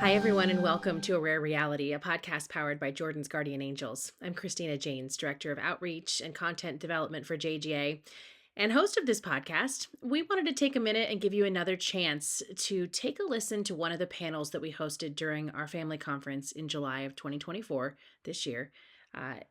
Hi, everyone, and welcome to A Rare Reality, a podcast powered by Jordan's Guardian Angels. I'm Christina Janes, Director of Outreach and Content Development for JGA, and host of this podcast. We wanted to take a minute and give you another chance to take a listen to one of the panels that we hosted during our family conference in July of 2024, this year,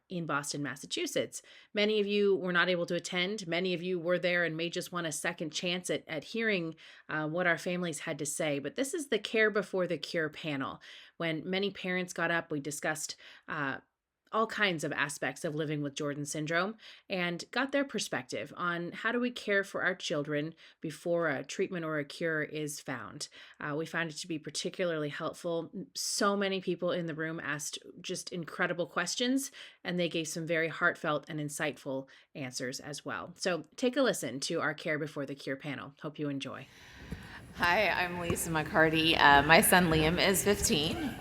in Boston, Massachusetts. Many of you were not able to attend. Many of you were there and may just want a second chance at hearing what our families had to say. But this is the Care Before the Cure panel. When many parents got up, we discussed all kinds of aspects of living with Jordan syndrome and got their perspective on how do we care for our children before a treatment or a cure is found. We found it to be particularly helpful. So many people in the room asked just incredible questions, and they gave some very heartfelt and insightful answers as well. So take a listen to our Care Before the Cure panel. Hope you enjoy. Hi, I'm Lisa McCarty. My son Liam is 15.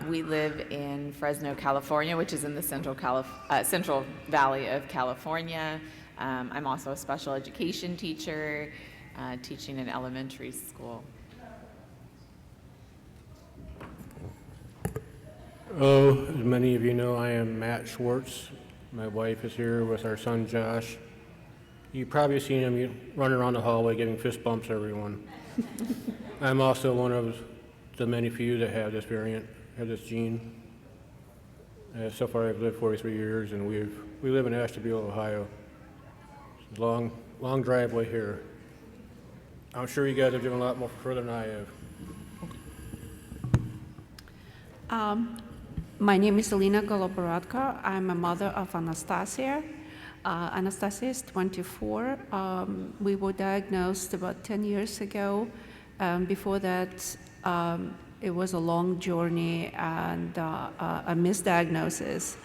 We live in Fresno, California, which is in the Central Valley of California. I'm also a special education teacher, teaching in elementary school. As many of you know, I am Matt Schwartz. My wife is here with our son Josh. You've probably seen him running around the hallway giving fist bumps to everyone. I'm also one of the many few that have this variant, have this gene. So far I've lived 43 years and we live in Ashtabula, Ohio. It's a long driveway here. I'm sure you guys have driven a lot more further than I have. My name is Elena Goloborodko. I'm a mother of Anastasia. Anastasia is 24. We were diagnosed about 10 years ago. Before that, it was a long journey and a misdiagnosis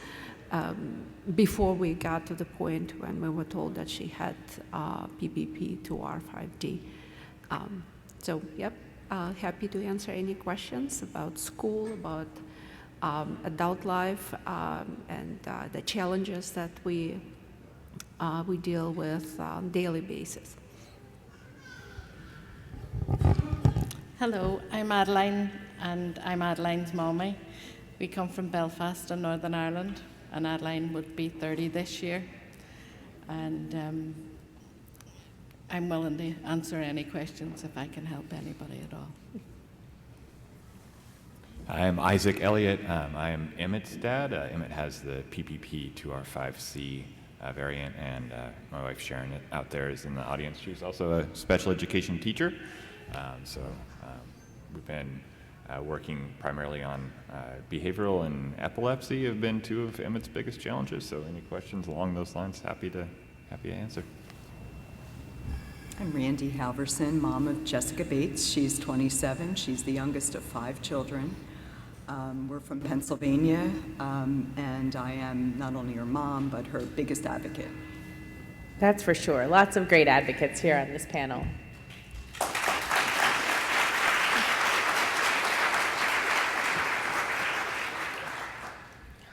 before we got to the point when we were told that she had PPP2R5D. Happy to answer any questions about school, about adult life, and the challenges that we deal with on a daily basis. Hello, I'm Adeline, and I'm Adeline's mommy. We come from Belfast in Northern Ireland, and Adeline would be 30 this year. And I'm willing to answer any questions if I can help anybody at all. I'm Isaac Elliott. I am Emmett's dad. Emmett has the PPP2R5C variant, and my wife Sharon out there is in the audience. She's also a special education teacher. We've been working primarily on behavioral and epilepsy have been two of Emmett's biggest challenges. So any questions along those lines, happy to answer. I'm Randy Halverson, mom of Jessica Bates. She's 27. She's the youngest of 5 children. We're from Pennsylvania, and I am not only her mom, but her biggest advocate. That's for sure. Lots of great advocates here on this panel.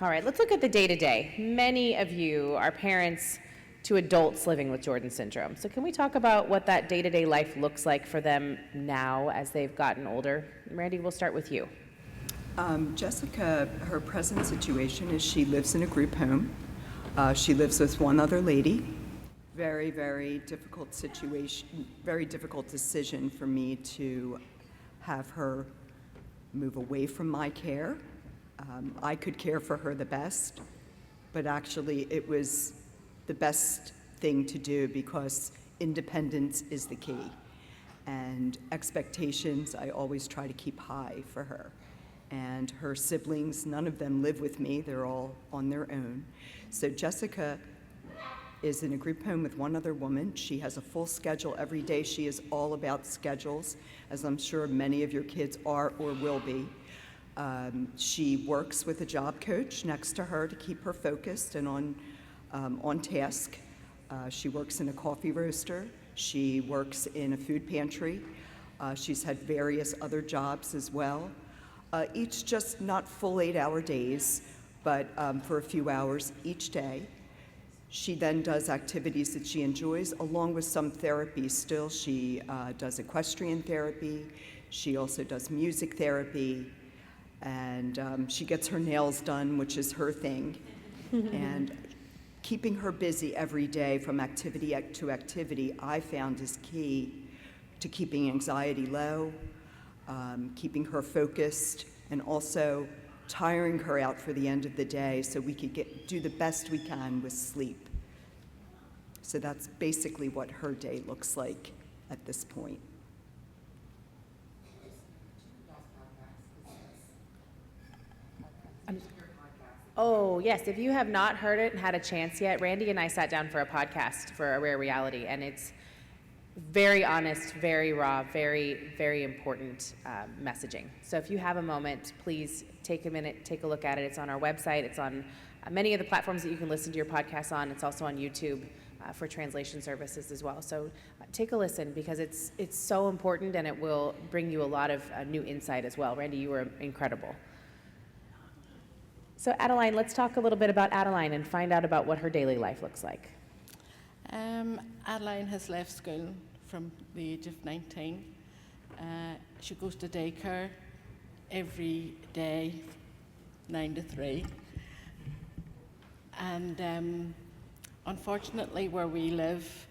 All right, let's look at the day-to-day. Many of you are parents to adults living with Jordan syndrome. So can we talk about what that day-to-day life looks like for them now as they've gotten older? Randy, we'll start with you. Jessica, her present situation is she lives in a group home. She lives with one other lady. Very, very difficult situation, very difficult decision for me to have her move away from my care. I could care for her the best, but actually it was the best thing to do because independence is the key. And expectations, I always try to keep high for her. And her siblings, none of them live with me, they're all on their own. So Jessica is in a group home with one other woman. She has a full schedule every day. She is all about schedules, as I'm sure many of your kids are or will be. She works with a job coach next to her to keep her focused and on task. She works in a coffee roaster. She works in a food pantry. She's had various other jobs as well. Each just not full 8-hour days, but for a few hours each day. She then does activities that she enjoys along with some therapy still. She does equestrian therapy. She also does music therapy, and she gets her nails done, which is her thing. And keeping her busy every day from activity to activity, I found is key to keeping anxiety low, keeping her focused, and also tiring her out for the end of the day so we could do the best we can with sleep. So that's basically what her day looks like at this point. Oh, yes. If you have not heard it and had a chance yet, Randy and I sat down for a podcast for A Rare Reality, and it's very honest, very raw, very, very important messaging. So if you have a moment, please take a minute, take a look at it. It's on our website. It's on many of the platforms that you can listen to your podcast on. It's also on YouTube for translation services as well. So take a listen, because it's so important, and it will bring you a lot of new insight as well. Randy, you were incredible. So Adeline, let's talk a little bit about Adeline and find out about what her daily life looks like. Adeline has left school from the age of 19. She goes to daycare every day, 9 to 3. And unfortunately, where we live,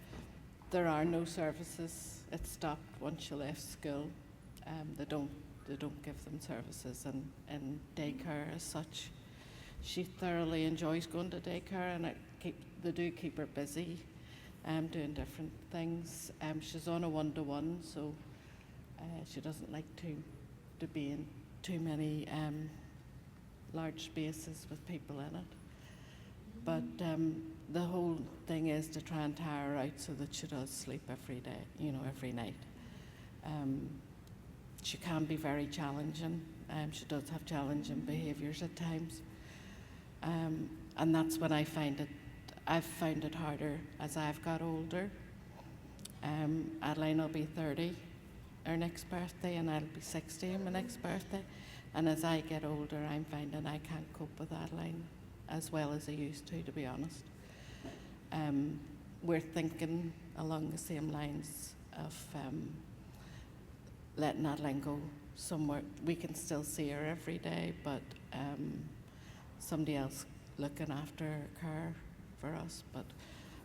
there are no services. It stopped once she left school. They don't give them services in daycare as such. She thoroughly enjoys going to daycare, and they do keep her busy, doing different things. She's on a one-to-one, so she doesn't like to be in too many large spaces with people in it. But the whole thing is to try and tire her out so that she does sleep every day, every night. She can be very challenging. She does have challenging behaviours at times. And that's when I've found it harder as I've got older. Adeline will be 30 her next birthday, and I'll be 60 my next birthday. And as I get older, I'm finding I can't cope with Adeline as well as I used to be honest. We're thinking along the same lines of letting Adeline go somewhere. We can still see her every day, but somebody else looking after her for us. But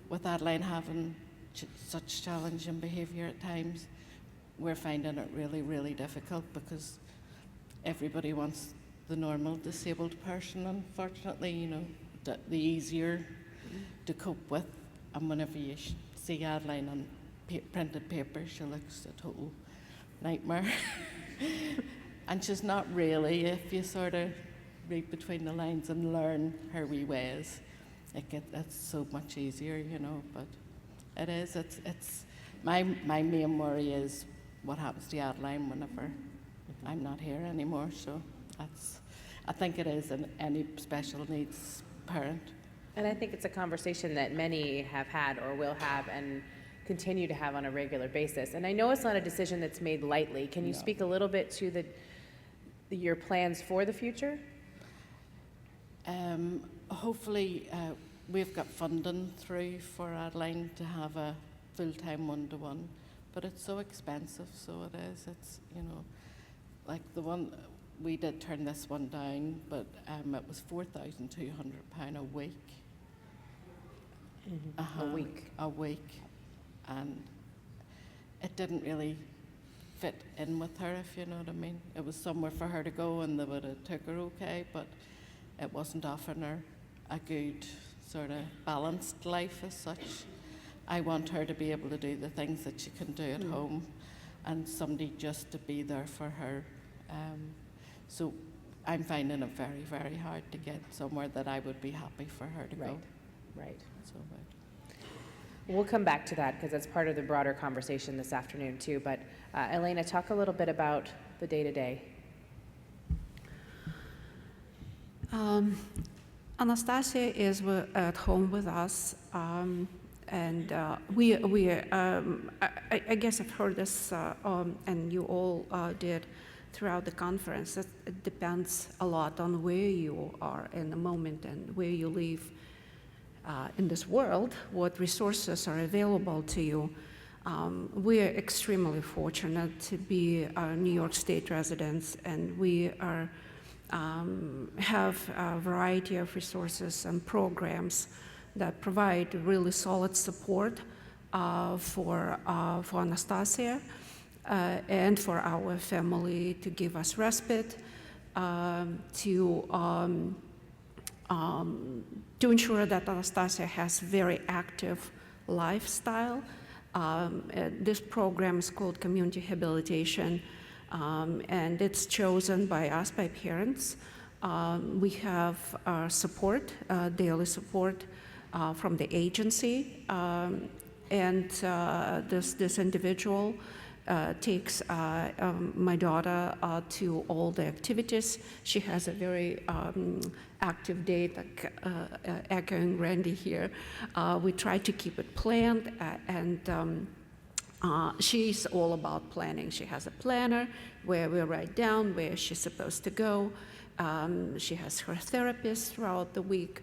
with Adeline having such challenging behaviour at times, we're finding it really, really difficult, because everybody wants the normal disabled person, unfortunately, the easier to cope with. And whenever you see Adeline on printed paper, she looks a total nightmare. And she's not really, if you sort of read between the lines and learn her wee ways, it's so much easier, but it is, it's my main worry is what happens to Adeline whenever I'm not here anymore. So I think it is any special needs parent. And I think it's a conversation that many have had or will have and continue to have on a regular basis. And I know it's not a decision that's made lightly. Can you speak a little bit to your plans for the future? Hopefully, we've got funding through for Adeline to have a full-time one-to-one, but it's so expensive, so it is. It's, like the one, we did turn this one down, but it was £4,200 a week. Mm-hmm. A week. And it didn't really fit in with her, if you know what I mean. It was somewhere for her to go, and they would have took her okay, but it wasn't offering her a good sort of balanced life as such. I want her to be able to do the things that she can do at home, and somebody just to be there for her. So I'm finding it very, very hard to get somewhere that I would be happy for her to go. Right. So, We'll come back to that, because that's part of the broader conversation this afternoon too. But Elena, talk a little bit about the day-to-day. Anastasia is at home with us, and I guess I've heard this, and you all did throughout the conference. It depends a lot on where you are in the moment and where you live in this world, what resources are available to you. We are extremely fortunate to be New York State residents, and we have a variety of resources and programs that provide really solid support for Anastasia and for our family, to give us respite, to ensure that Anastasia has very active lifestyle. This program is called Community Habilitation, and it's chosen by us, by parents. We have support, daily support from the agency, and this individual takes my daughter to all the activities. She has a very active day, like echoing Randy here. We try to keep it planned, and she's all about planning. She has a planner where we write down where she's supposed to go. She has her therapist throughout the week.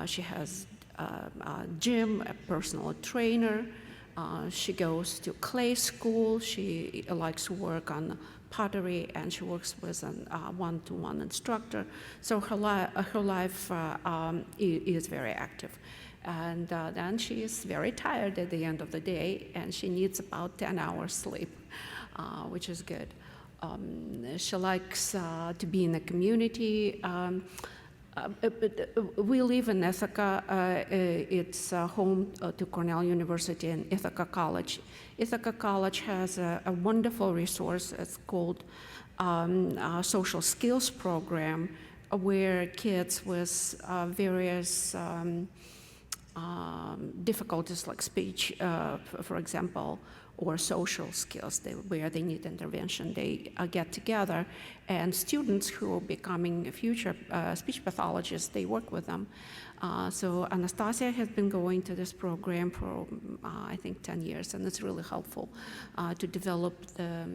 She has a gym, a personal trainer. She goes to clay school. She likes to work on pottery, and she works with a one-to-one instructor. So her life is very active. And then she is very tired at the end of the day, and she needs about 10 hours sleep, which is good. She likes to be in the community. We live in Ithaca. It's home to Cornell University and Ithaca College. Ithaca College has a wonderful resource. It's called a social skills program, where kids with various difficulties like speech, for example, or social skills where they need intervention, they get together, and students who are becoming future speech pathologists, they work with them. So Anastasia has been going to this program for I think 10 years, and it's really helpful to develop the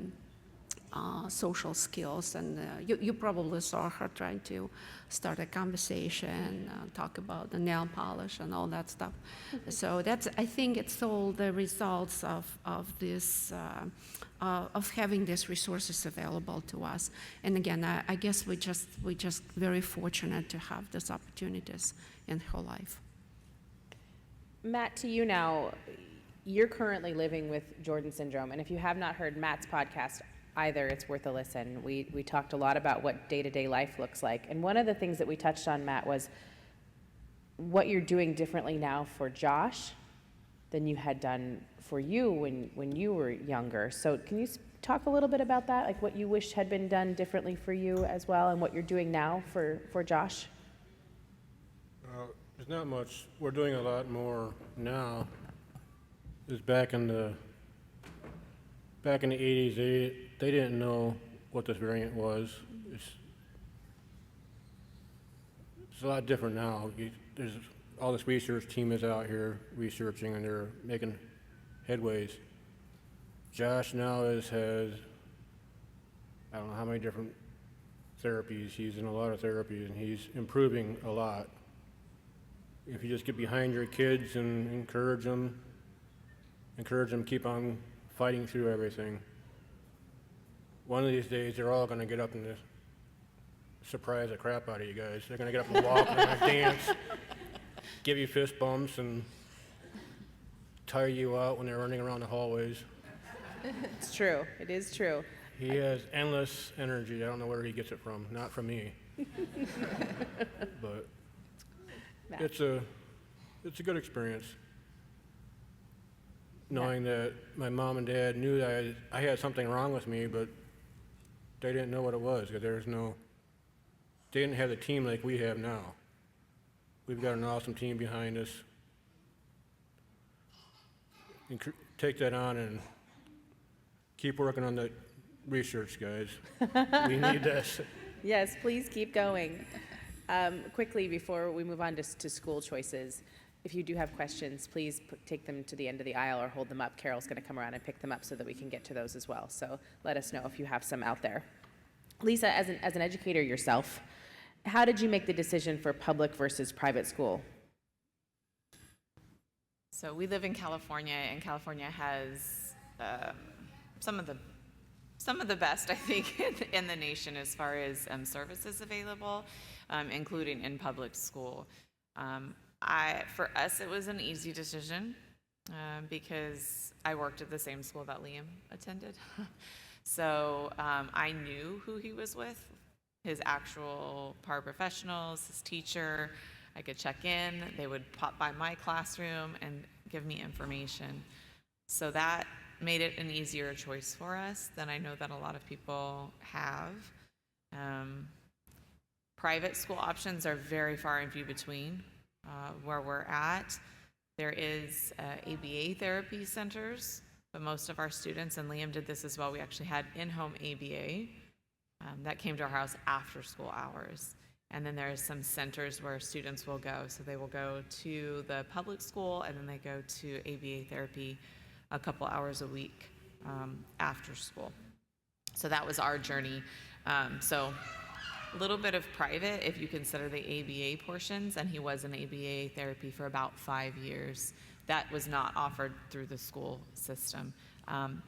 social skills, and you probably saw her trying to start a conversation, talk about the nail polish and all that stuff. So I think it's all the results of this, of having these resources available to us. And again, I guess we're just very fortunate to have these opportunities in her life. Matt, to you now, you're currently living with Jordan syndrome, and if you have not heard Matt's podcast either, it's worth a listen. We talked a lot about what day-to-day life looks like, and one of the things that we touched on, Matt, was what you're doing differently now for Josh than you had done for you when you were younger. So can you talk a little bit about that, like what you wish had been done differently for you as well, and what you're doing now for Josh? There's not much. We're doing a lot more now. Is back in the 80s, they didn't know what this variant was. It's a lot different now. There's all this research team is out here researching, and they're making headways. Josh now has I don't know how many different therapies. He's in a lot of therapies, and he's improving a lot. If you just get behind your kids and encourage them keep on fighting through everything. One of these days, they're all going to get up and surprise the crap out of you guys. They're going to get up and walk, and they're going to dance, give you fist bumps, and tire you out when they're running around the hallways. It's true. It is true. He has endless energy. I don't know where he gets it from. Not from me. But Matt. it's a good experience. Knowing that my mom and dad knew that I had something wrong with me, but they didn't know what it was, because they didn't have the team like we have now. We've got an awesome team behind us. Take that on and keep working on the research, guys. We need this. Yes, please keep going. Quickly, before we move on to school choices, if you do have questions, please take them to the end of the aisle or hold them up. Carol's going to come around and pick them up so that we can get to those as well. So let us know if you have some out there. Lisa, as an educator yourself, how did you make the decision for public versus private school? So we live in California, and California has some of the best, I think, in the nation as far as services available, including in public school. For us, it was an easy decision because I worked at the same school that Liam attended. So I knew who he was with, his actual paraprofessionals, his teacher. I could check in. They would pop by my classroom and give me information. So that made it an easier choice for us than I know that a lot of people have. Private school options are very far and few between where we're at. There is ABA therapy centers, but most of our students, and Liam did this as well, we actually had in-home ABA that came to our house after school hours. And then there's some centers where students will go. So they will go to the public school, and then they go to ABA therapy a couple hours a week after school. So that was our journey. So a little bit of private if you consider the ABA portions, and he was in ABA therapy for about 5 years. That was not offered through the school system,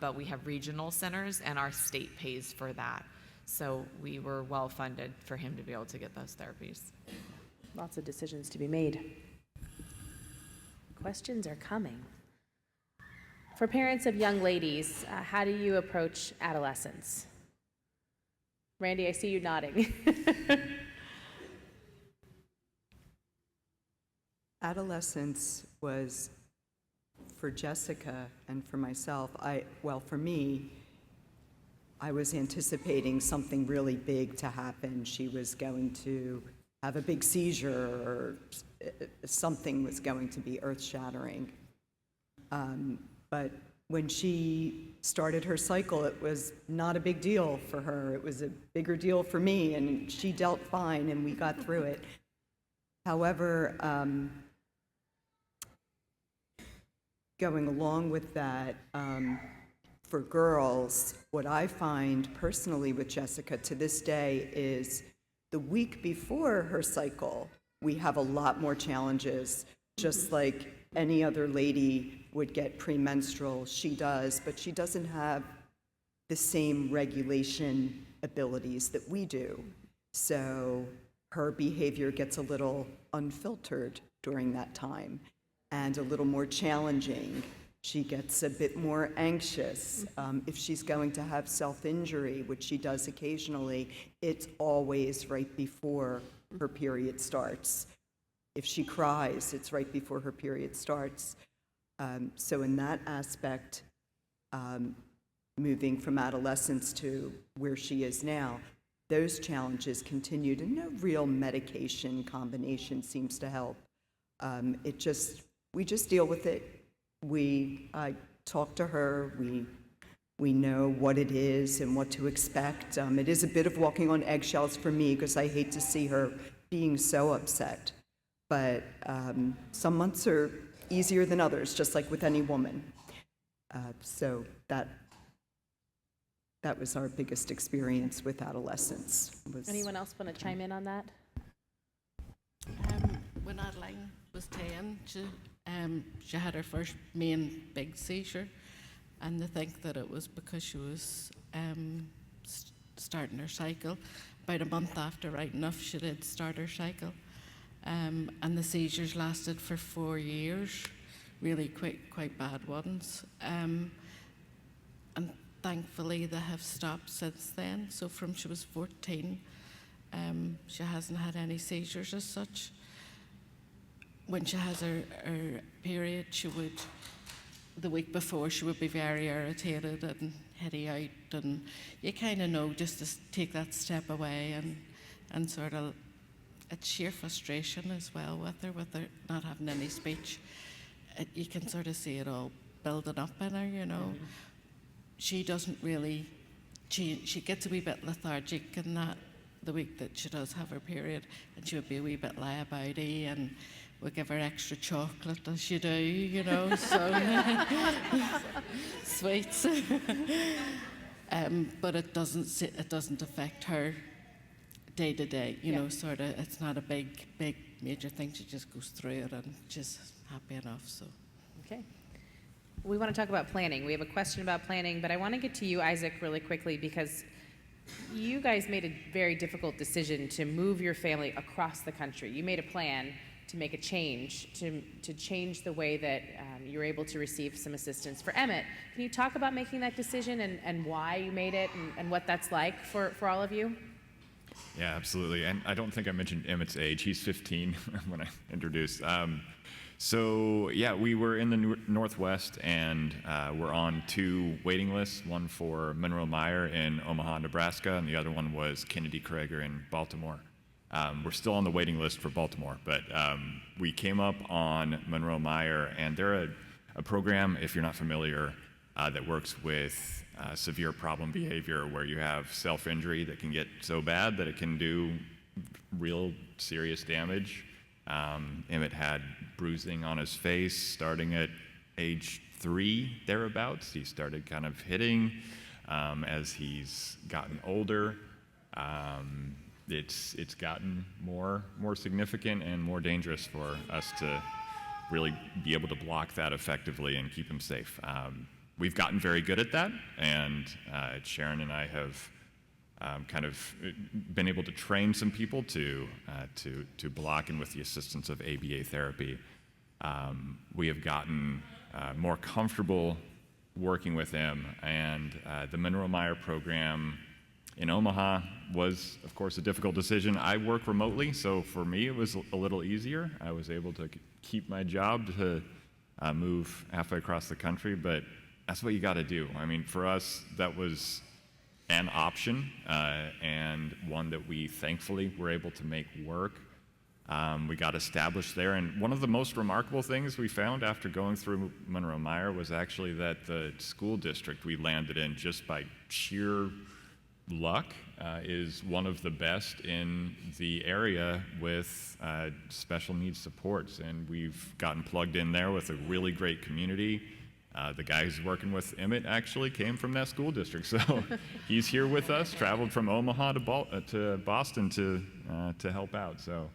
but we have regional centers, and our state pays for that. So we were well funded for him to be able to get those therapies. Lots of decisions to be made. Questions are coming. For parents of young ladies, how do you approach adolescence? Randy, I see you nodding. Adolescence was, for Jessica and for myself, for me, I was anticipating something really big to happen. She was going to have a big seizure, or something was going to be earth-shattering. But when she started her cycle, it was not a big deal for her. It was a bigger deal for me, and she dealt fine, and we got through it. However, going along with that, for girls, what I find personally with Jessica to this day is the week before her cycle, we have a lot more challenges, just like any other lady would get premenstrual, she does, but she doesn't have the same regulation abilities that we do. So her behavior gets a little unfiltered during that time and a little more challenging. She gets a bit more anxious. If she's going to have self-injury, which she does occasionally, it's always right before her period starts. If she cries, it's right before her period starts. So in that aspect, moving from adolescence to where she is now, those challenges continued, and no real medication combination seems to help. We just deal with it. I talk to her, we know what it is and what to expect. It is a bit of walking on eggshells for me because I hate to see her being so upset. But some months are easier than others, just like with any woman. So that was our biggest experience with adolescence. Anyone else want to chime in on that? When Adeline was 10, she had her first main big seizure, and they think that it was because she was starting her cycle. About a month after, right enough, she did start her cycle, and the seizures lasted for 4 years, really quite bad ones. And thankfully, they have stopped since then. So from she was 14, she hasn't had any seizures as such. When she has her period, the week before, she would be very irritated and heady out, and you kind of know just to take that step away and sort of, it's sheer frustration as well with her not having any speech. You can sort of see it all building up in her, you know. She doesn't really, she gets a wee bit lethargic in that the week that she does have her period, and she would be a wee bit lie-abouty, and we give her extra chocolate as you do, you know, so sweets. But it doesn't affect her day to day, you know, sort of. It's not a big major thing. She just goes through it and she's happy enough. So Okay. We want to talk about planning. We have a question about planning, but I want to get to you, Isaac, really quickly because you guys made a very difficult decision to move your family across the country. You made a plan to make a change, to change the way that you were able to receive some assistance for Emmett. Can you talk about making that decision and why you made it and what that's like for all of you? Yeah, absolutely. And I don't think I mentioned Emmett's age. He's 15 when I introduced. So yeah, we were in the Northwest, and we're on 2 waiting lists, one for Monroe Meyer in Omaha, Nebraska, and the other one was Kennedy Krager in Baltimore. We're still on the waiting list for Baltimore, but we came up on Monroe Meyer, and they're a program, if you're not familiar, that works with severe problem behavior where you have self-injury that can get so bad that it can do real serious damage. Emmett had bruising on his face starting at age 3, thereabouts. He started kind of hitting as he's gotten older. It's gotten more significant and more dangerous for us to really be able to block that effectively and keep him safe. We've gotten very good at that, and Sharon and I have kind of been able to train some people to block, and with the assistance of ABA therapy, we have gotten more comfortable working with him. And the Monroe Meyer program in Omaha was, of course, a difficult decision. I work remotely, so for me it was a little easier. I was able to keep my job to move halfway across the country, but that's what you got to do. I mean, for us, that was an option, and one that we thankfully were able to make work. We got established there, and one of the most remarkable things we found after going through Monroe Meyer was actually that the school district we landed in, just by sheer luck, is one of the best in the area with special needs supports, and we've gotten plugged in there with a really great community. The guy who's working with Emmett actually came from that school district, so he's here with us, traveled from Omaha to Boston to help out. So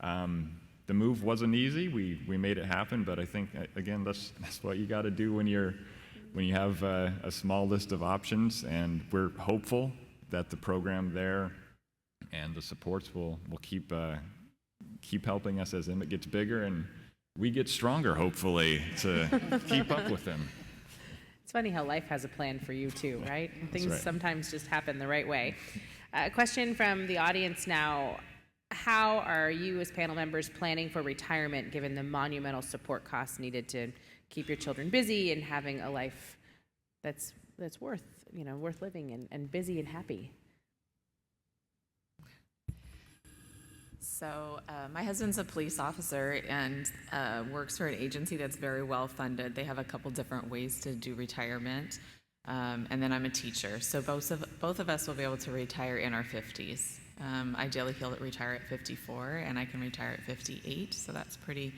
the move wasn't easy. We made it happen, but I think, again, that's what you got to do when you have a small list of options, and we're hopeful that the program there and the supports will keep helping us as Emmett gets bigger, and we get stronger, hopefully, to keep up with him. It's funny how life has a plan for you too, right? And things right. sometimes just happen the right way. A question from the audience now. How are you as panel members planning for retirement given the monumental support costs needed to keep your children busy and having a life that's worth living and busy and happy? So my husband's a police officer and works for an agency that's very well funded. They have a couple different ways to do retirement. And then I'm a teacher. So both of us will be able to retire in our 50s. Ideally, he'll retire at 54, and I can retire at 58. So that's pretty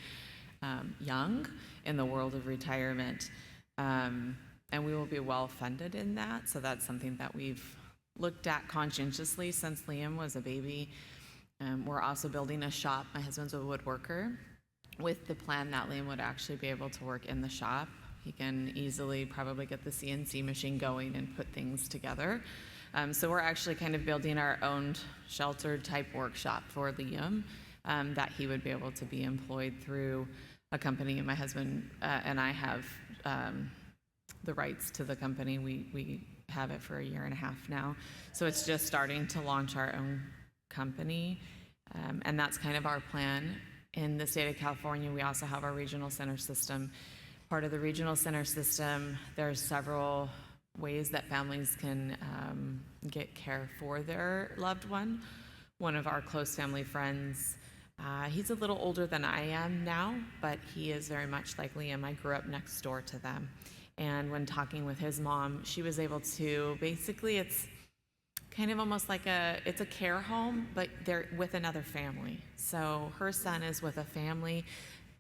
young in the world of retirement. And we will be well funded in that. So that's something that we've looked at conscientiously since Liam was a baby. We're also building a shop. My husband's a woodworker, with the plan that Liam would actually be able to work in the shop. He can easily probably get the CNC machine going and put things together. So we're actually kind of building our own sheltered type workshop for Liam, that he would be able to be employed through a company. My husband and I have the rights to the company. We have it for 1.5 years now. So it's just starting to launch our own company, and that's kind of our plan. In the state of California, we also have our regional center system. Part of the regional center system, there's several ways that families can get care for their loved one. One of our close family friends, he's a little older than I am now, but he is very much like Liam. I grew up next door to them. And when talking with his mom, she was able to, basically it's kind of almost like it's a care home, but they're with another family. So her son is with a family.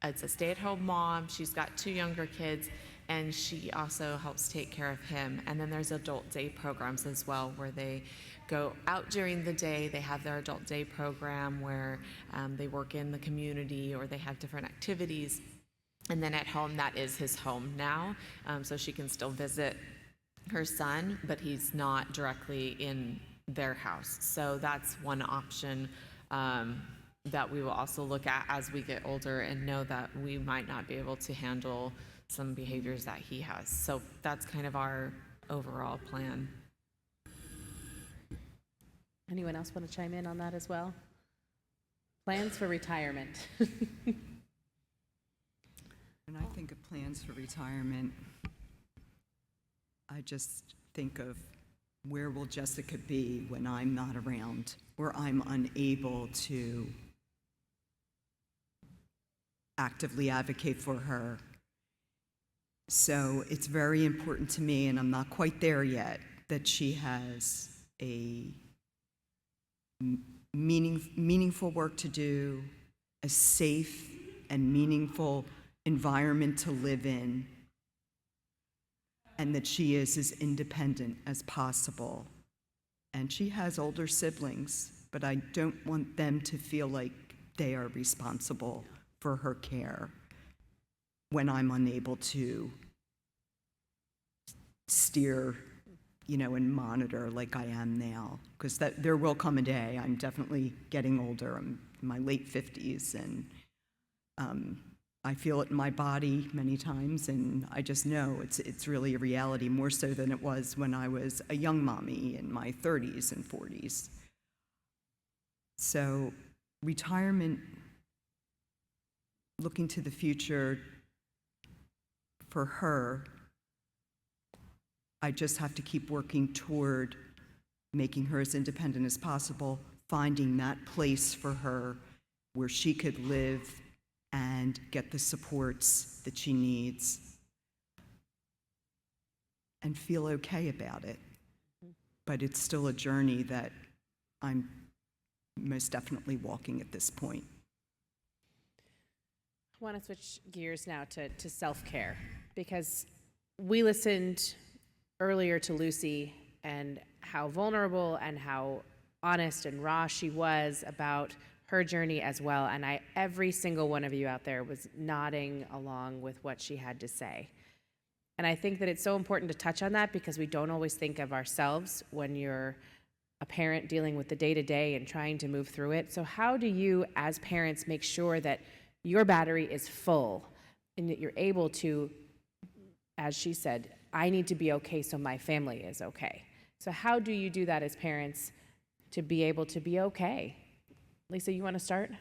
It's a stay-at-home mom. She's got 2 younger kids, and she also helps take care of him. And then there's adult day programs as well, where they go out during the day. They have their adult day program where they work in the community, or they have different activities. And then at home, that is his home now. So she can still visit her son, but he's not directly in their house. So that's one option that we will also look at as we get older and know that we might not be able to handle some behaviors that he has. So that's kind of our overall plan. Anyone else want to chime in on that as well? Plans for retirement. When I think of plans for retirement, I just think of where will Jessica be when I'm not around, or I'm unable to actively advocate for her. So it's very important to me, and I'm not quite there yet, that she has a meaningful work to do, a safe and meaningful environment to live in, and that she is as independent as possible. And she has older siblings, but I don't want them to feel like they are responsible for her care when I'm unable to steer, and monitor like I am now. Because there will come a day, I'm definitely getting older, I'm in my late 50s, and I feel it in my body many times, and I just know it's really a reality, more so than it was when I was a young mommy in my 30s and 40s. So retirement, looking to the future for her, I just have to keep working toward making her as independent as possible, finding that place for her where she could live and get the supports that she needs and feel okay about it. But it's still a journey that I'm most definitely walking at this point. I want to switch gears now to self-care, because we listened earlier to Lucy and how vulnerable and how honest and raw she was about her journey as well. And every single one of you out there was nodding along with what she had to say. And I think that it's so important to touch on that, because we don't always think of ourselves when you're a parent dealing with the day-to-day and trying to move through it. So how do you, as parents, make sure that your battery is full and that you're able to, as she said, I need to be okay so my family is okay? So how do you do that as parents to be able to be okay? Lisa, you want to start?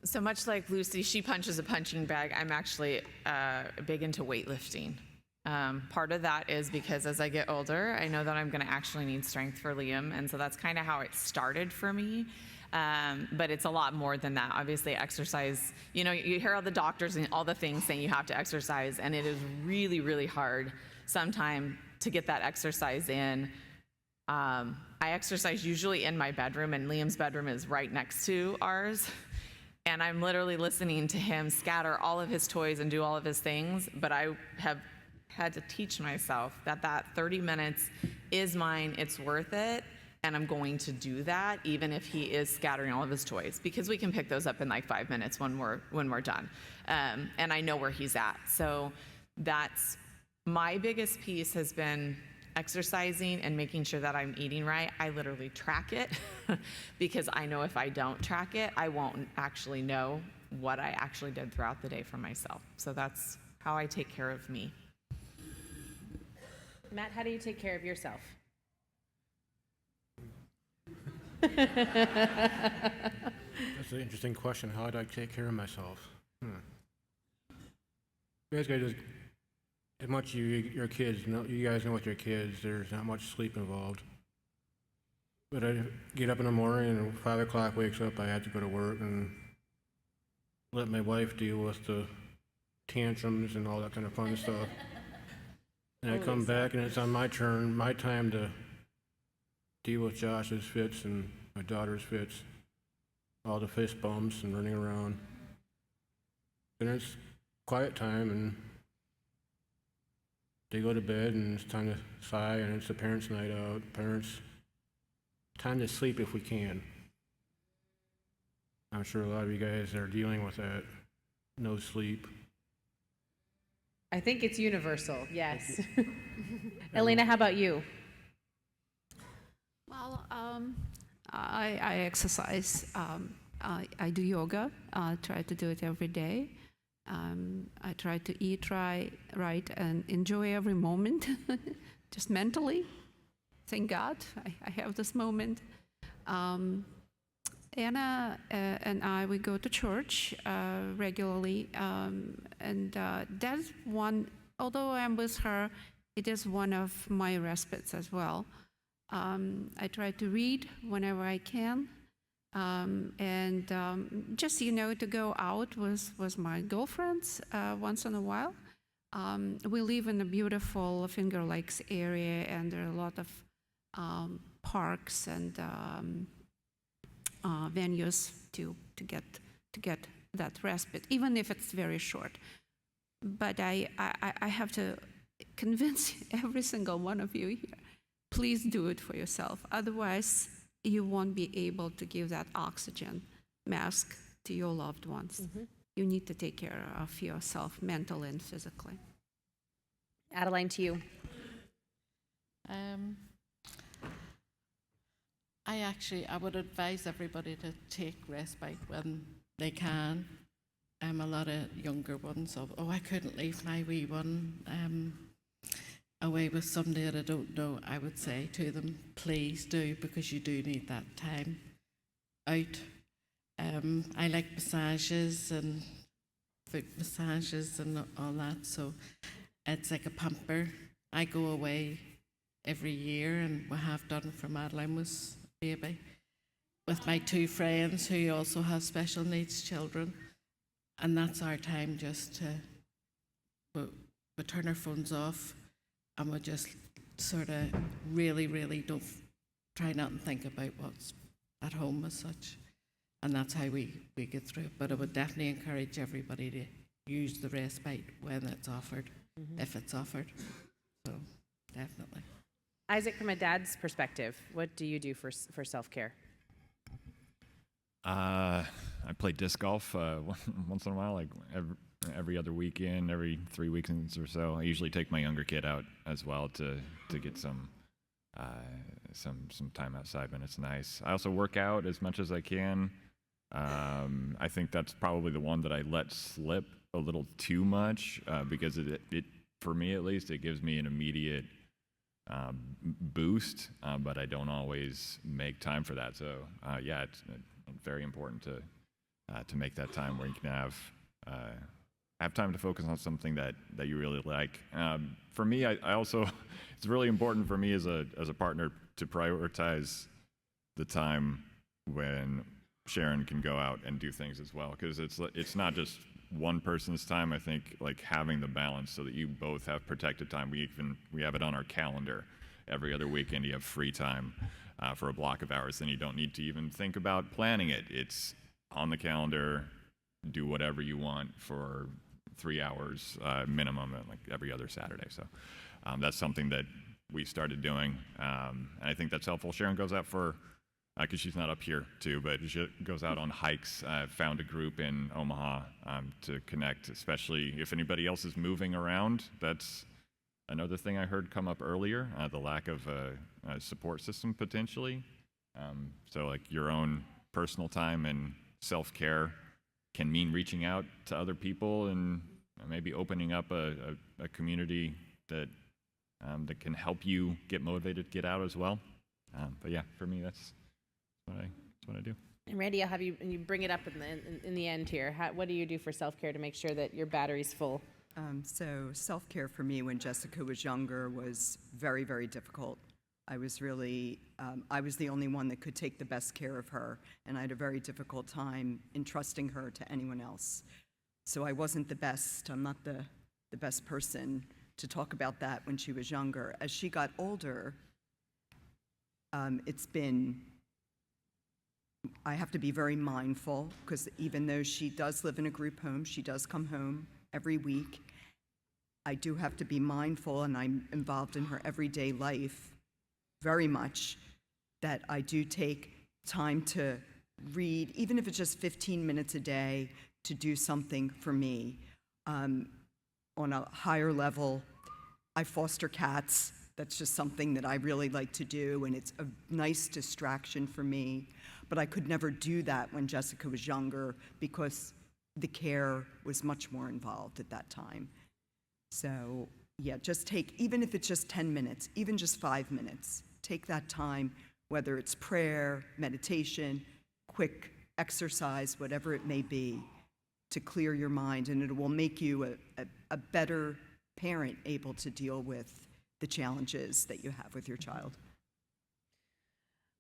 So much like Lucy, she punches a punching bag. I'm actually big into weightlifting. Part of that is because as I get older, I know that I'm going to actually need strength for Liam, and so that's kind of how it started for me. But it's a lot more than that. Obviously, exercise, you hear all the doctors and all the things saying you have to exercise, and it is really, really hard sometimes to get that exercise in. I exercise usually in my bedroom, and Liam's bedroom is right next to ours. And I'm literally listening to him scatter all of his toys and do all of his things, but I have had to teach myself that 30 minutes is mine, it's worth it, and I'm going to do that even if he is scattering all of his toys, because we can pick those up in like 5 minutes when we're done. And I know where he's at. So that's my biggest piece, has been exercising and making sure that I'm eating right. I literally track it because I know if I don't track it, I won't actually know what I actually did throughout the day for myself. So that's how I take care of me. Matt, how do you take care of yourself? That's an interesting question. How do I take care of myself? You guys got just, as much your kids, you guys know with your kids, there's not much sleep involved. But I get up in the morning and 5 o'clock wakes up, I have to go to work and let my wife deal with the tantrums and all that kind of fun stuff. And I come back and it's on my turn, my time to deal with Josh's fits and my daughter's fits, all the fist bumps and running around. And it's quiet time and they go to bed and it's time to sigh and it's the parents' night out. Parents, time to sleep if we can. I'm sure a lot of you guys are dealing with that. No sleep. I think it's universal, yes. Elena, how about you? Well, I exercise. I do yoga. I try to do it every day. I try to eat right and enjoy every moment, just mentally. Thank God I have this moment. Anna and I, we go to church regularly, and that's one, although I'm with her, it is one of my respites as well. I try to read whenever I can, and just, to go out with my girlfriends once in a while. We live in a beautiful Finger Lakes area, and there are a lot of parks and venues to get that respite, even if it's very short. But I have to convince every single one of you here, please do it for yourself. Otherwise, you won't be able to give that oxygen mask to your loved ones. Mm-hmm. You need to take care of yourself mentally and physically. Adeline, to you. I would advise everybody to take respite when they can. A lot of younger ones I couldn't leave my wee one away with somebody that I don't know. I would say to them, please do, because you do need that time out. I like massages and foot massages and all that, so it's like a pamper. I go away every year, and we have done from Adeline was baby, with my two friends who also have special needs children, and that's our time just to we turn our phones off, and we just sort of really don't try not to think about what's at home as such, and that's how we get through it. But I would definitely encourage everybody to use the respite when it's offered, if it's offered. So definitely. Isaac, from a dad's perspective, what do you do for self-care? I play disc golf once in a while, like every other weekend, every 3 weekends or so. I usually take my younger kid out as well to get some time outside when it's nice. I also work out as much as I can. I think that's probably the one that I let slip a little too much because it for me at least, it gives me an immediate boost, but I don't always make time for that. So yeah, it's very important to make that time where you can have time to focus on something that you really like. For me, I also it's really important for me as a partner to prioritize the time when Sharon can go out and do things as well, because it's not just one person's time. I think like having the balance so that you both have protected time. We have it on our calendar every other weekend. You have free time for a block of hours, then you don't need to even think about planning it. It's on the calendar. Do whatever you want for 3 hours minimum, like every other Saturday. So that's something that we started doing, and I think that's helpful. Sharon goes out for because she's not up here too, but she goes out on hikes. Found a group in Omaha to connect, especially if anybody else is moving around. That's another thing I heard come up earlier, the lack of a support system potentially. So like your own personal time and self-care can mean reaching out to other people and maybe opening up a community that can help you get motivated to get out as well. But yeah, for me, that's what I do. And Randy, I'll have you bring it up in the end here. What do you do for self-care to make sure that your battery's full? So self-care for me when Jessica was younger was very, very difficult. I was really, I was the only one that could take the best care of her, and I had a very difficult time entrusting her to anyone else. So I wasn't the best. I'm not the best person to talk about that when she was younger. As she got older, I have to be very mindful, because even though she does live in a group home, she does come home every week. I do have to be mindful, and I'm involved in her everyday life very much, that I do take time to read, even if it's just 15 minutes a day, to do something for me. On a higher level, I foster cats. That's just something that I really like to do, and it's a nice distraction for me. But I could never do that when Jessica was younger because the care was much more involved at that time. So, yeah, just take, even if it's just 10 minutes, even just 5 minutes, take that time, whether it's prayer, meditation, quick exercise, whatever it may be, to clear your mind, and it will make you a better parent, able to deal with the challenges that you have with your child.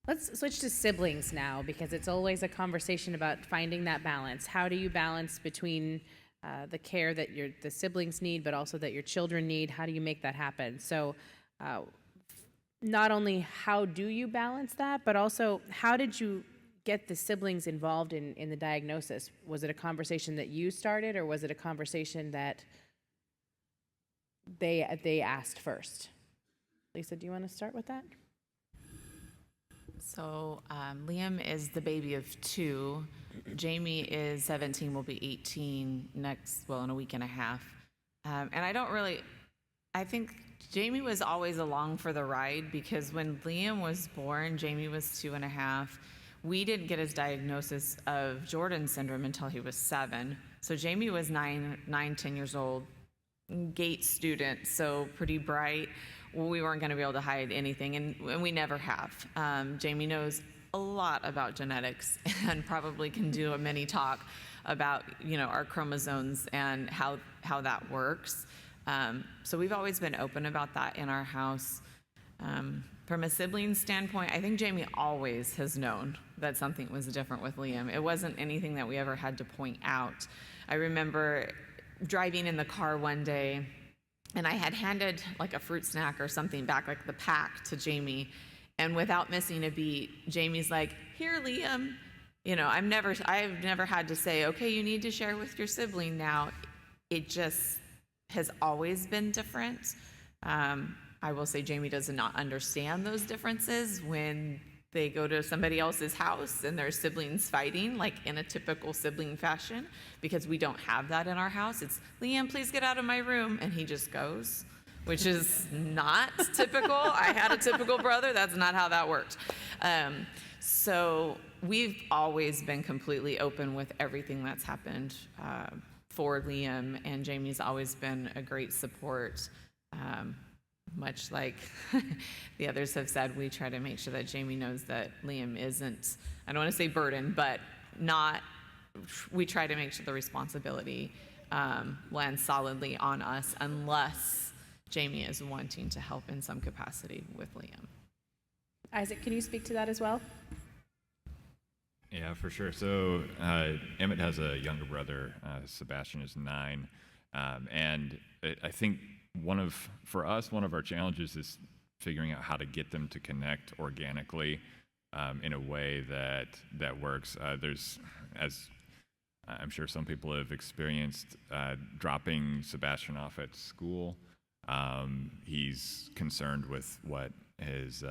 Let's switch to siblings now, because it's always a conversation about finding that balance. How do you balance between the care that the siblings need, but also that your children need? How do you make that happen? So not only how do you balance that, but also how did you get the siblings involved in the diagnosis? Was it a conversation that you started, or was it a conversation that they asked first? Lisa, do you want to start with that? So Liam is the baby of 2. Jamie is 17, will be 18 in a week and a half. And I think Jamie was always along for the ride, because when Liam was born, Jamie was 2.5. We didn't get his diagnosis of Jordan syndrome until he was 7. So Jamie was 10 years old, GATE student, so pretty bright. We weren't going to be able to hide anything, and we never have. Jamie knows a lot about genetics and probably can do a mini talk about, our chromosomes and how that works. So we've always been open about that in our house. From a sibling standpoint, I think Jamie always has known that something was different with Liam. It wasn't anything that we ever had to point out. I remember driving in the car one day, and I had handed like a fruit snack or something back, like the pack, to Jamie. And without missing a beat, Jamie's like, "Here, Liam." I've never had to say, "Okay, you need to share with your sibling now." It just has always been different. I will say Jamie does not understand those differences when they go to somebody else's house and their siblings fighting, like in a typical sibling fashion, because we don't have that in our house. It's, "Liam, please get out of my room," and he just goes, which is not typical. I had a typical brother. That's not how that worked. So we've always been completely open with everything that's happened for Liam, and Jamie's always been a great support. Much like the others have said, we try to make sure that Jamie knows that Liam isn't, I don't want to say burden, but we try to make sure the responsibility lands solidly on us, unless Jamie is wanting to help in some capacity with Liam. Isaac, can you speak to that as well? Yeah, for sure. So Emmett has a younger brother. Sebastian is 9. And I think for us, one of our challenges is figuring out how to get them to connect organically in a way that works. There's, as I'm sure some people have experienced, dropping Sebastian off at school. He's concerned with what his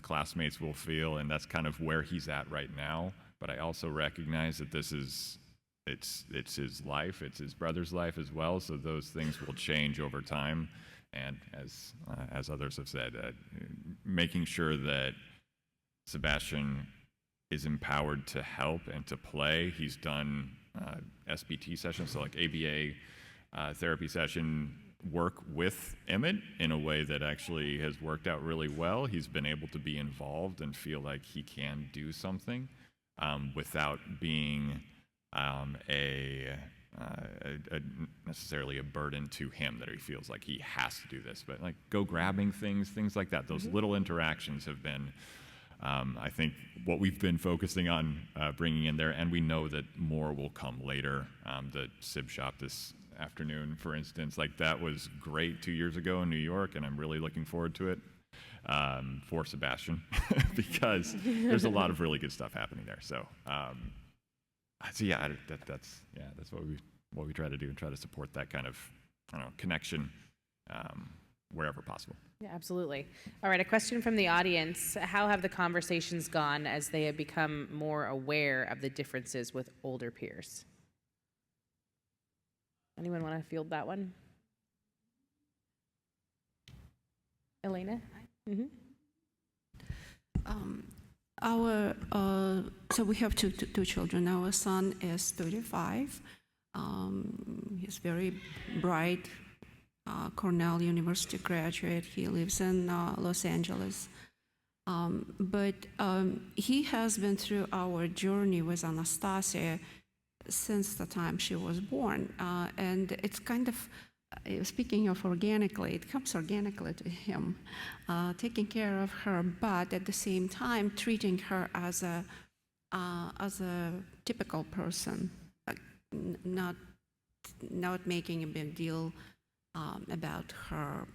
classmates will feel, and that's kind of where he's at right now. But I also recognize that it's his life, it's his brother's life as well, so those things will change over time. And as others have said, making sure that Sebastian is empowered to help and to play. He's done SBT sessions, so like ABA therapy session work with Emmett in a way that actually has worked out really well. He's been able to be involved and feel like he can do something without being necessarily a burden to him, that he feels like he has to do this. But like go grabbing things like that. Those little interactions have been, I think, what we've been focusing on bringing in there, and we know that more will come later. The Sib Shop this afternoon, for instance, like that was great 2 years ago in New York, and I'm really looking forward to it for Sebastian because there's a lot of really good stuff happening there. So yeah, that's what we try to do, and try to support that kind of, connection wherever possible. Yeah, absolutely. All right, a question from the audience. How have the conversations gone as they have become more aware of the differences with older peers? Anyone want to field that one? Elena? Mm-hmm. Our so we have two children. Our son is 35. He's very bright, Cornell University graduate. He lives in Los Angeles. But he has been through our journey with Anastasia since the time she was born. And it's kind of, speaking of organically, it comes organically to him, taking care of her, but at the same time treating her as a typical person, not making a big deal about her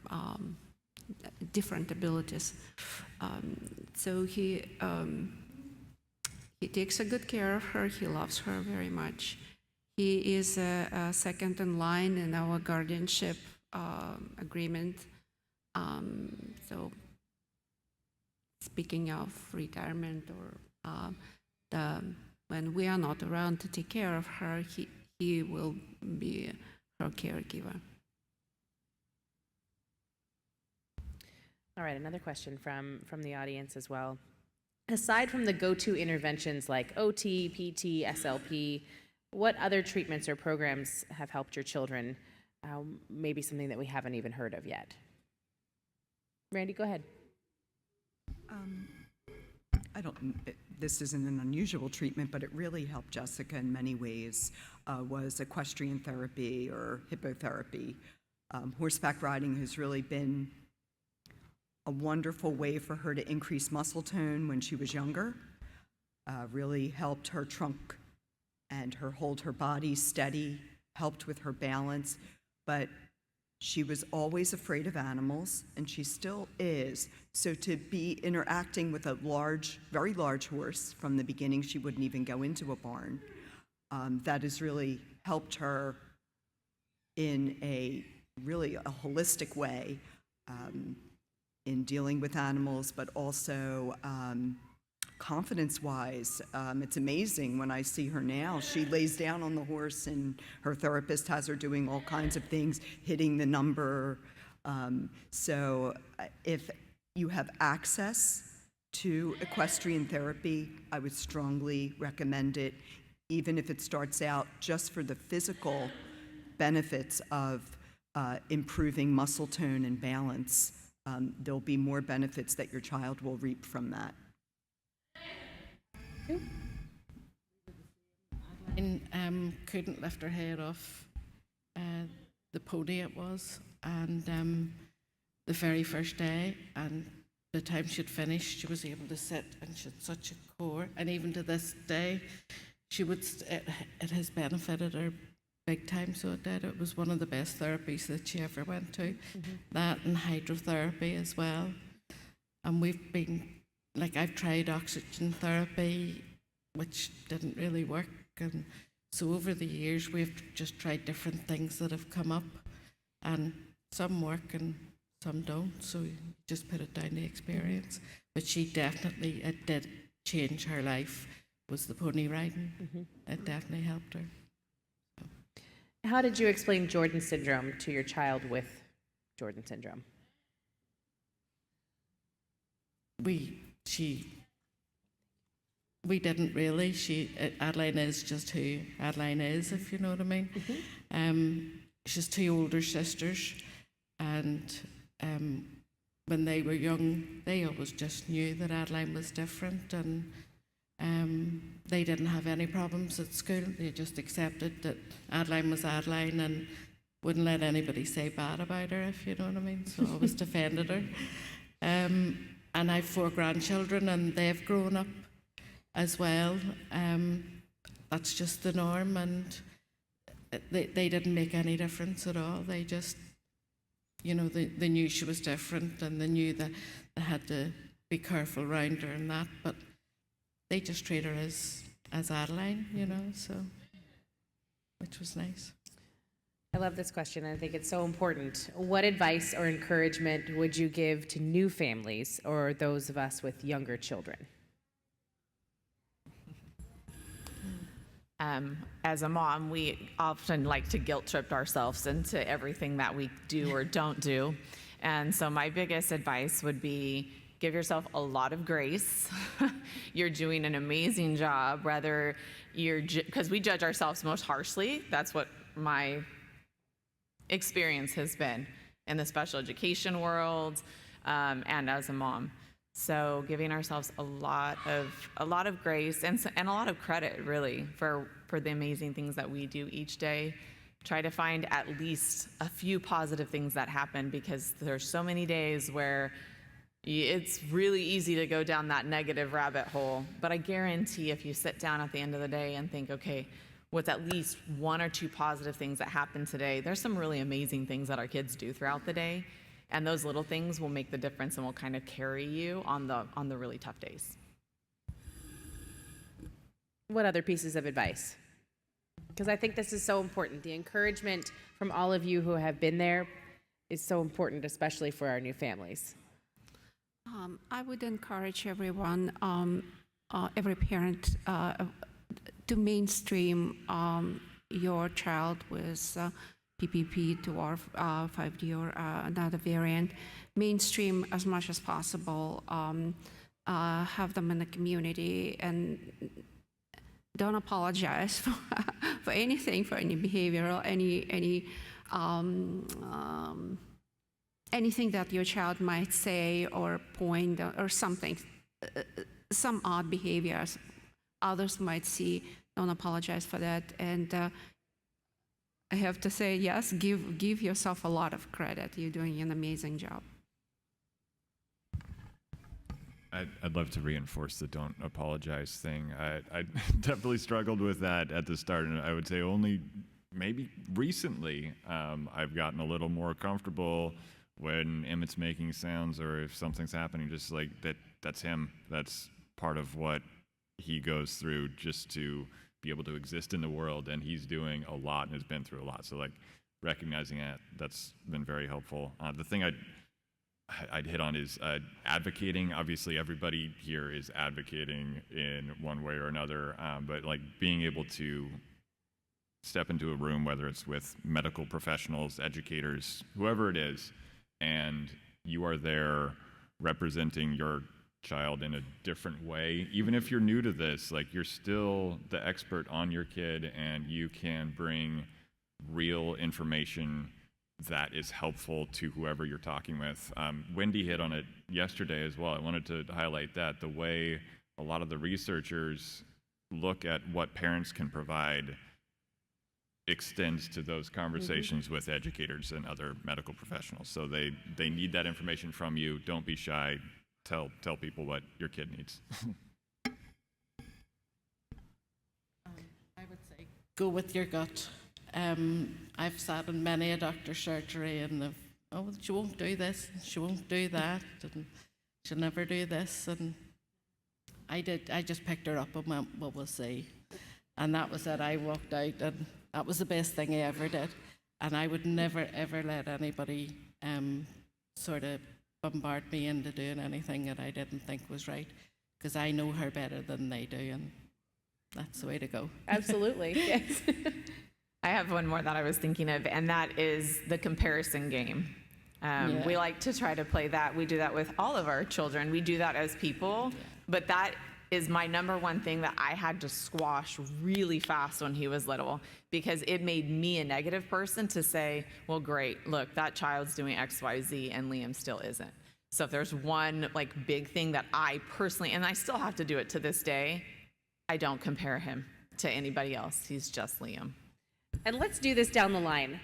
different abilities. So he takes a good care of her. He loves her very much. He is a second in line in our guardianship agreement. So speaking of retirement or when we are not around to take care of her, he will be her caregiver. All right, another question from the audience as well. Aside from the go-to interventions like OT, PT, SLP, what other treatments or programs have helped your children? Maybe something that we haven't even heard of yet. Randy, go ahead. This isn't an unusual treatment, but it really helped Jessica in many ways, was equestrian therapy or hippotherapy. Horseback riding has really been a wonderful way for her to increase muscle tone when she was younger, really helped her trunk and hold her body steady, helped with her balance, but she was always afraid of animals, and she still is. So to be interacting with a very large horse from the beginning, she wouldn't even go into a barn. That has really helped her in a holistic way in dealing with animals, but also confidence-wise. It's amazing when I see her now. She lays down on the horse, and her therapist has her doing all kinds of things, hitting the number. So if you have access to equestrian therapy, I would strongly recommend it, even if it starts out just for the physical benefits of improving muscle tone and balance. There'll be more benefits that your child will reap from that. And couldn't lift her head off the pony it was, and the very first day, and the time she'd finished, she was able to sit, and she had such a core, and even to this day, it has benefited her big time, so it did. It was one of the best therapies that she ever went to. Mm-hmm. That and hydrotherapy as well. And we've been, I've tried oxygen therapy, which didn't really work. And so over the years, we've just tried different things that have come up, and some work and some don't. So you just put it down to experience. But she definitely, it did change her life, was the pony riding. Mm-hmm. It definitely helped her. How did you explain Jordan syndrome to your child with Jordan syndrome? We didn't really. Adeline is just who Adeline is, if you know what I mean. Mm-hmm. She's two older sisters, and when they were young, they always just knew that Adeline was different, and they didn't have any problems at school. They just accepted that Adeline was Adeline and wouldn't let anybody say bad about her, if you know what I mean. So I always defended her. And I've 4 grandchildren, and they've grown up as well. That's just the norm, and they didn't make any difference at all. They just, they knew she was different, and they knew that they had to be careful around her and that, but they just treat her as Adeline, so, which was nice. I love this question. I think it's so important. What advice or encouragement would you give to new families or those of us with younger children? As a mom, we often like to guilt trip ourselves into everything that we do or don't do. And so my biggest advice would be give yourself a lot of grace. You're doing an amazing job, whether because we judge ourselves most harshly. That's what my experience has been in the special education world, and as a mom. So giving ourselves a lot of grace and a lot of credit, really, for the amazing things that we do each day. Try to find at least a few positive things that happen, because there's so many days where it's really easy to go down that negative rabbit hole. But I guarantee if you sit down at the end of the day and think, okay, what's at least one or two positive things that happened today, there's some really amazing things that our kids do throughout the day. And those little things will make the difference and will kind of carry you on the really tough days. What other pieces of advice? Because I think this is so important. The encouragement from all of you who have been there is so important, especially for our new families. I would encourage everyone, every parent, to mainstream your child with PPP to our 5D or another variant. Mainstream as much as possible. Have them in the community, and don't apologize for anything, for any behavioral, anything that your child might say or point or something, some odd behaviors others might see. Don't apologize for that. And I have to say, yes, give yourself a lot of credit. You're doing an amazing job. I'd love to reinforce the don't apologize thing. I definitely struggled with that at the start, and I would say only maybe recently I've gotten a little more comfortable when Emmett's making sounds or if something's happening, just like that's him. That's part of what he goes through just to be able to exist in the world, and he's doing a lot and has been through a lot. So like recognizing that's been very helpful. The thing I'd hit on is advocating. Obviously, everybody here is advocating in one way or another, but like being able to step into a room, whether it's with medical professionals, educators, whoever it is, and you are there representing your child in a different way. Even if you're new to this, like you're still the expert on your kid, and you can bring real information that is helpful to whoever you're talking with. Wendy hit on it yesterday as well. I wanted to highlight that the way a lot of the researchers look at what parents can provide extends to those conversations with educators and other medical professionals. So they need that information from you. Don't be shy. Tell people what your kid needs. I would say go with your gut. I've sat in many a doctor's surgery and she won't do this, she won't do that, and she'll never do this. And I just picked her up and went, well, we'll see. And that was it. I walked out, and that was the best thing I ever did. And I would never, ever let anybody sort of bombard me into doing anything that I didn't think was right, because I know her better than they do, and that's the way to go. Absolutely. Yes. I have one more that I was thinking of, and that is the comparison game. We like to try to play that. We do that with all of our children. We do that as people, but that is my number one thing that I had to squash really fast when he was little, because it made me a negative person to say, well, great, look, that child's doing X, Y, Z, and Liam still isn't. So if there's one like big thing that I personally, and I still have to do it to this day, I don't compare him to anybody else. He's just Liam. And let's do this down the line.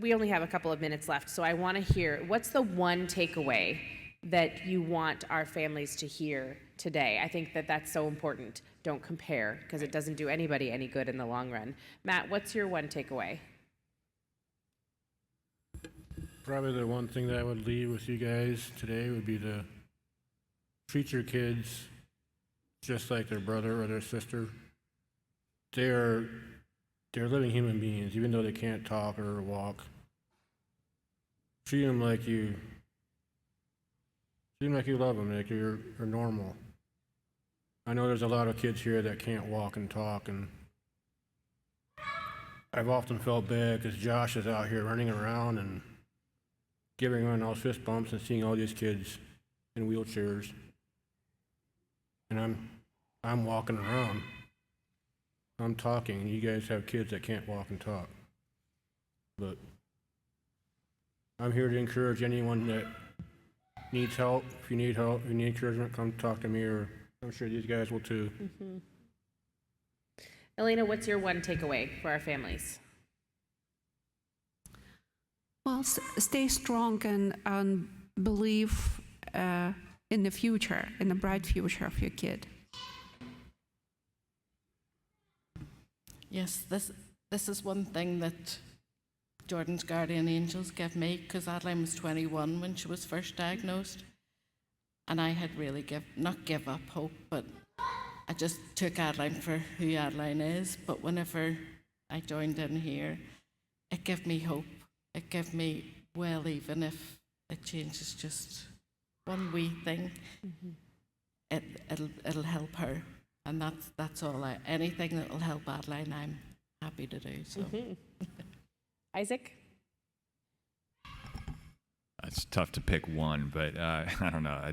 We only have a couple of minutes left, so I want to hear, what's the one takeaway that you want our families to hear today? I think that that's so important. Don't compare, because it doesn't do anybody any good in the long run. Matt, what's your one takeaway? Probably the one thing that I would leave with you guys today would be to treat your kids just like their brother or their sister. They are they're living human beings, even though they can't talk or walk. Treat them like you, treat them like you love them, like you're normal. I know there's a lot of kids here that can't walk and talk, and I've often felt bad because Josh is out here running around and giving everyone those fist bumps and seeing all these kids in wheelchairs, and I'm walking around. I'm talking, and you guys have kids that can't walk and talk. But I'm here to encourage anyone that needs help. If you need help, if you need encouragement, come talk to me, or I'm sure these guys will too. Elena, what's your one takeaway for our families? Well, stay strong and believe in the future, in the bright future of your kid. Yes, this is one thing that Jordan's guardian angels gave me, because Adeline was 21 when she was first diagnosed, and I had really not give up hope, but I just took Adeline for who Adeline is. But whenever I joined in here, it gave me hope. It gave me, well, even if it changes just one wee thing, it'll help her. And that's all. Anything that will help Adeline, I'm happy to do. So, Isaac? It's tough to pick one, but I don't know.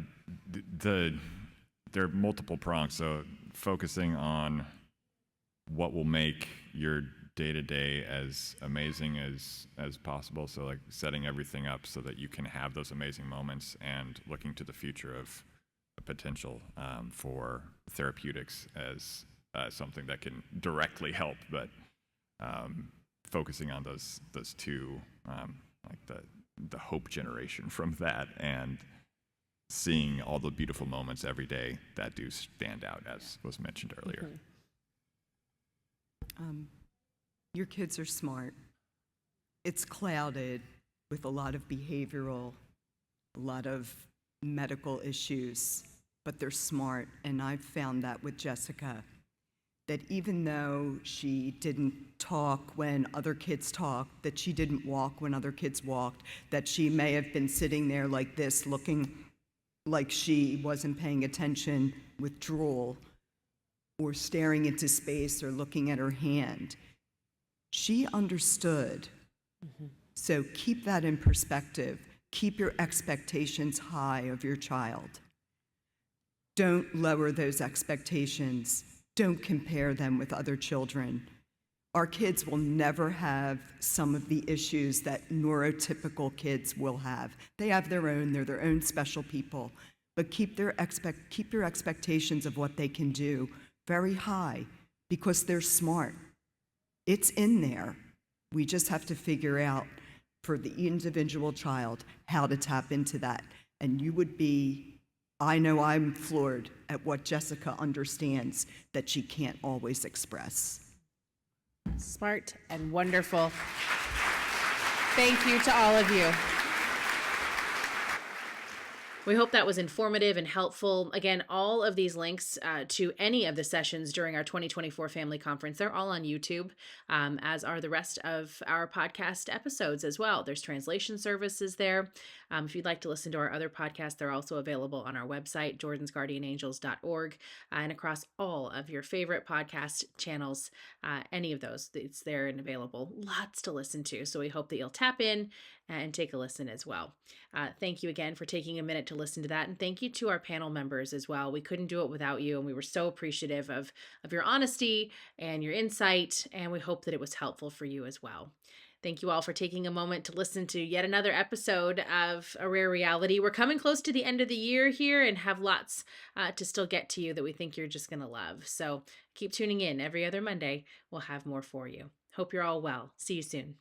There are multiple prongs, so focusing on what will make your day-to-day as amazing as possible, so like setting everything up so that you can have those amazing moments, and looking to the future of a potential for therapeutics as something that can directly help, but focusing on those two, like the hope generation from that, and seeing all the beautiful moments every day that do stand out, as was mentioned earlier. Your kids are smart. It's clouded with a lot of behavioral, a lot of medical issues, but they're smart. And I've found that with Jessica, that even though she didn't talk when other kids talked, that she didn't walk when other kids walked, that she may have been sitting there like this, looking like she wasn't paying attention with drool, or staring into space, or looking at her hand, she understood. So keep that in perspective. Keep your expectations high of your child. Don't lower those expectations. Don't compare them with other children. Our kids will never have some of the issues that neurotypical kids will have. They have their own, they're their own special people. But keep your expectations of what they can do very high, because they're smart. It's in there. We just have to figure out for the individual child how to tap into that. And you would be, I know I'm floored at what Jessica understands that she can't always express. Smart and wonderful. Thank you to all of you. We hope that was informative and helpful. Again, all of these links to any of the sessions during our 2024 Family Conference, they're all on YouTube, as are the rest of our podcast episodes as well. There's translation services there. If you'd like to listen to our other podcasts, they're also available on our website, jordansguardianangels.org, and across all of your favorite podcast channels. Any of those, it's there and available. Lots to listen to. So we hope that you'll tap in and take a listen as well. Thank you again for taking a minute to listen to that. And thank you to our panel members as well. We couldn't do it without you. And we were so appreciative of your honesty and your insight. And we hope that it was helpful for you as well. Thank you all for taking a moment to listen to yet another episode of A Rare Reality. We're coming close to the end of the year here and have lots to still get to you that we think you're just going to love. So keep tuning in every other Monday. We'll have more for you. Hope you're all well. See you soon.